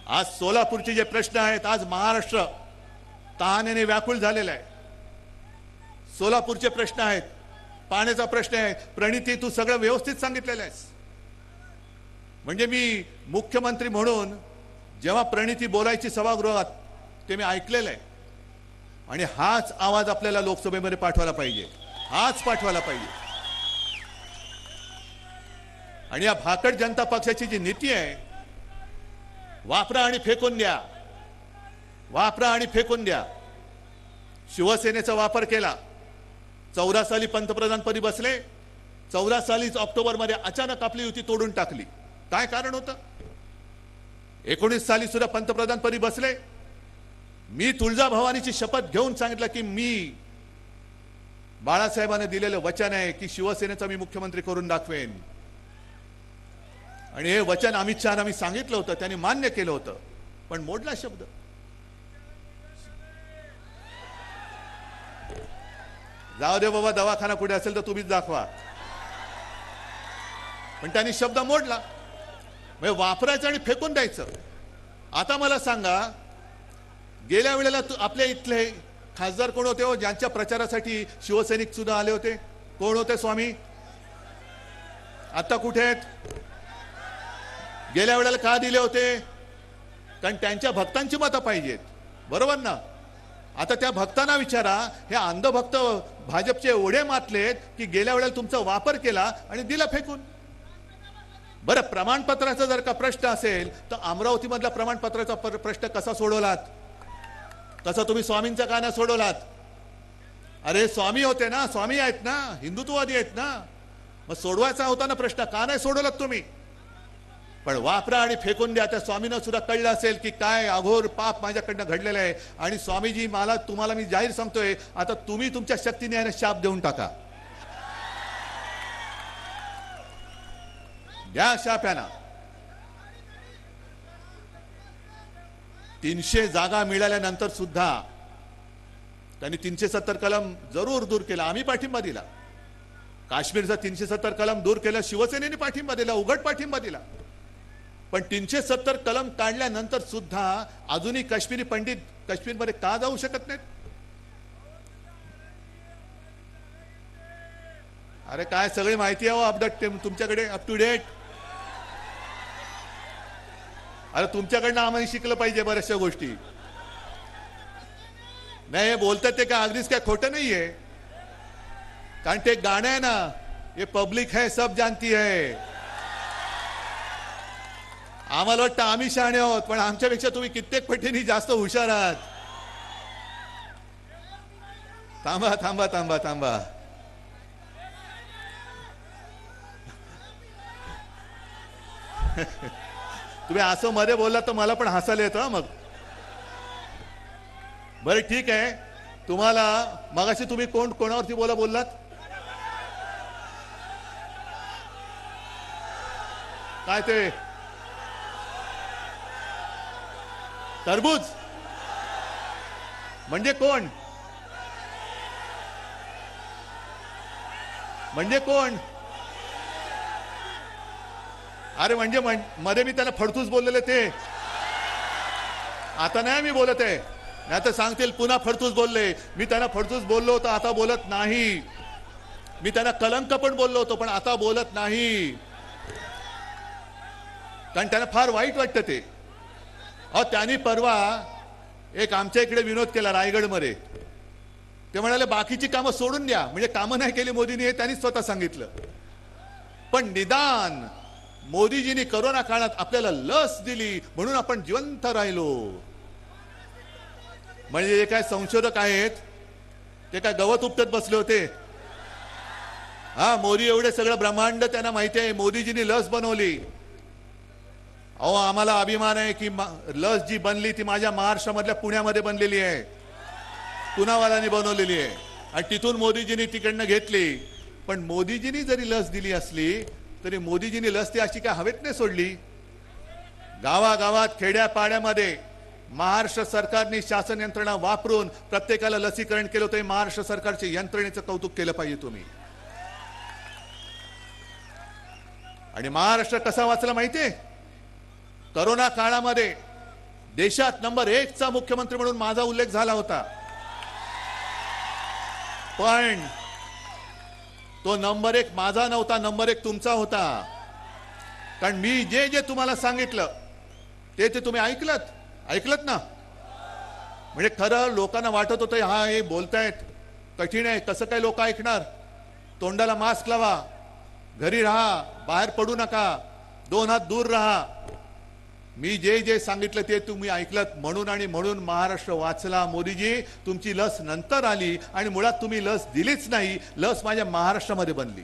आज सोलापूरचे जे प्रश्न आहेत, आज महाराष्ट्र तहानेने व्याकुळ झालेला आहे. सोलापूरचे प्रश्न आहेत, पाण्याचा प्रश्न आहे. प्रणिती, तू सगळं व्यवस्थित सांगितलेलं आहेस. म्हणजे मी मुख्यमंत्री म्हणून जेव्हा प्रणिती बोलायची सभागृहात ते मी ऐकलेलं आहे. आणि हाच आवाज आपल्याला लोकसभेमध्ये पाठवायला पाहिजे, हाच पाठवायला पाहिजे. आणि या भाकड जनता पक्षाची जी नीती आहे, वापरा आणि फेकून द्या, वापरा आणि फेकून द्या. शिवसेनेचा वापर केला. 14 साली पंतप्रधानपदी बसले. 14 सालीच ऑक्टोबरमध्ये अचानक आपली युती तोडून टाकली. काय कारण होतं? 19 साली सुद्धा पंतप्रधानपदी बसले. मी तुळजाभवानीची शपथ घेऊन सांगितलं की मी बाळासाहेबांना दिलेलं वचन आहे की शिवसेनेचा मी मुख्यमंत्री करून दाखवेन. आणि हे वचन अमित शहाना मी सांगितलं होतं, त्यांनी मान्य केलं होतं, पण मोडला शब्द. जाऊ दे बाबा, दवाखाना कुठे असेल तर तुम्हीच दाखवा. पण त्यांनी शब्द मोडला. म्हणजे वापरायचं आणि फेकून द्यायचं. आता मला सांगा, गेल्या वेळेला आपल्या इथले खासदार कोण होते हो ज्यांच्या प्रचारासाठी शिवसैनिक सुद्धा आले होते? कोण होते स्वामी? आता कुठे आहेत? गेल्या वेळेला का दिले होते? कारण त्यांच्या भक्तांची मतं पाहिजेत, बरोबर ना? आता त्या भक्तांना विचारा, हे अंधभक्त भाजपचे एवढे मातलेत की गेल्या वेळेला तुमचा वापर केला आणि दिला फेकून. बरं, प्रमाणपत्राचा जर का प्रश्न असेल तर अमरावतीमधला प्रमाणपत्राचा प्रश्न कसा सोडवलात? कसा तुम्ही स्वामींचा का नाही सोडवलात? अरे स्वामी होते ना, स्वामी आहेत ना, हिंदुत्ववादी आहेत ना, मग सोडवायचा होता ना प्रश्न, का नाही सोडवलात तुम्ही? पण वापरा आणि फेकून द्या. त्या स्वामींना सुद्धा कळलं असेल की काय अघोर पाप माझ्याकडनं घडलेलं आहे. आणि स्वामीजी, तुम्हाला मी जाहीर सांगतोय, आता तुम्ही तुमच्या शक्तीने याने शाप देऊन टाका. द्या शाप यांना. 300 जागा मिळाल्यानंतर सुद्धा त्यांनी 370 कलम जरूर दूर केला. आम्ही पाठिंबा दिला. काश्मीरचा 370 कलम दूर केला, शिवसेनेने पाठिंबा दिला, उघड पाठिंबा दिला. पण 370 कलम काढल्यानंतर सुद्धा अजूनही काश्मीरी पंडित काश्मीरमध्ये का जाऊ शकत नाहीत? अरे काय सगळी माहिती आहे अपडेट तुमच्याकडे, अप टू डेट. अरे तुमच्याकडनं आम्हाला शिकलं पाहिजे बऱ्याचशा गोष्टी. नाही, हे बोलतात ते काय अगदीच काय खोटं नाहीये. कारण ते गाणं आहे ना, ये पब्लिक है सब जानती है. आम्हाला वाटतं आम्ही शहाणे आहोत, पण आमच्यापेक्षा तुम्ही कित्येक पटीने जास्त हुशार आहात. थांबा थांबा थांबा थांबा. तुम्ही असं मध्ये बोललात तर मला पण हसायला येतं मग. बरं ठीक आहे. तुम्हाला मगाशी तुम्ही कोणावरती बोललात? काय ते तरबूज म्हणजे कोण? म्हणजे कोण? अरे म्हणजे मध्ये मी त्याला फडतूस बोललेले ते. आता नाही मी बोलत आहे, नाही तर सांगतील पुन्हा फडतूस बोलले. मी त्यांना फडतूस बोललो होतो, आता बोलत नाही. मी त्यांना कलंक पण बोललो होतो, पण आता बोलत नाही. कारण त्यांना फार वाईट वाटतं ते. त्यांनी परवा एक आमच्या इकडे विनोद केला रायगडमध्ये. ते म्हणाले बाकीची कामं सोडून द्या, म्हणजे कामं नाही केली मोदींनी, हे त्यांनी स्वतः सांगितलं. पण निदान मोदीजींनी करोना काळात आपल्याला लस दिली म्हणून आपण जिवंत राहिलो. म्हणजे जे काय संशोधक आहेत ते काय गवत उपटत बसले होते? मोदी एवढे सगळं ब्रह्मांड त्यांना माहिती आहे. मोदीजींनी लस बनवली. आम्हाला अभिमान आहे की लस जी बनली ती माझ्या महाराष्ट्रामधल्या पुण्यामध्ये बनलेली आहे, पुनावालांनी बनवलेली आहे. आणि तिथून मोदीजींनी तिकडनं घेतली. पण मोदीजींनी जरी लस दिली असली तरी मोदीजींनी लस ती अशी काय हवेत नाही सोडली. गावागावात खेड्यापाड्यामध्ये महाराष्ट्र सरकारने शासन यंत्रणा वापरून प्रत्येकाला लसीकरण केलं होतं. महाराष्ट्र सरकारच्या यंत्रणेचं कौतुक केलं पाहिजे तुम्ही. आणि महाराष्ट्र कसा वाचला माहितीये? करोना काळामध्ये देशात नंबर 1 चा मुख्यमंत्री म्हणून माझा उल्लेख झाला होता, पण तो नंबर 1 माझा नव्हता, नंबर 1 तुमचा होता. कारण मी जे जे तुम्हाला सांगितलं ते ते तुम्ही ऐकलत ना. म्हणजे खरं लोकांना वाटत होतं हा हे बोलतायत कठीण आहे, कसं काय लोक ऐकणार. तोंडाला मास्क लावा, घरी राहा, बाहेर पडू नका, 2 हात दूर राहा. मी जे जे सांगितलं ते तुम्ही ऐकलत, म्हणून महाराष्ट्र वाचला. मोदीजी, तुमची लस नंतर आली आणि मुळात तुम्ही लस दिलीच नाही. लस माझ्या महाराष्ट्रामध्ये बनली.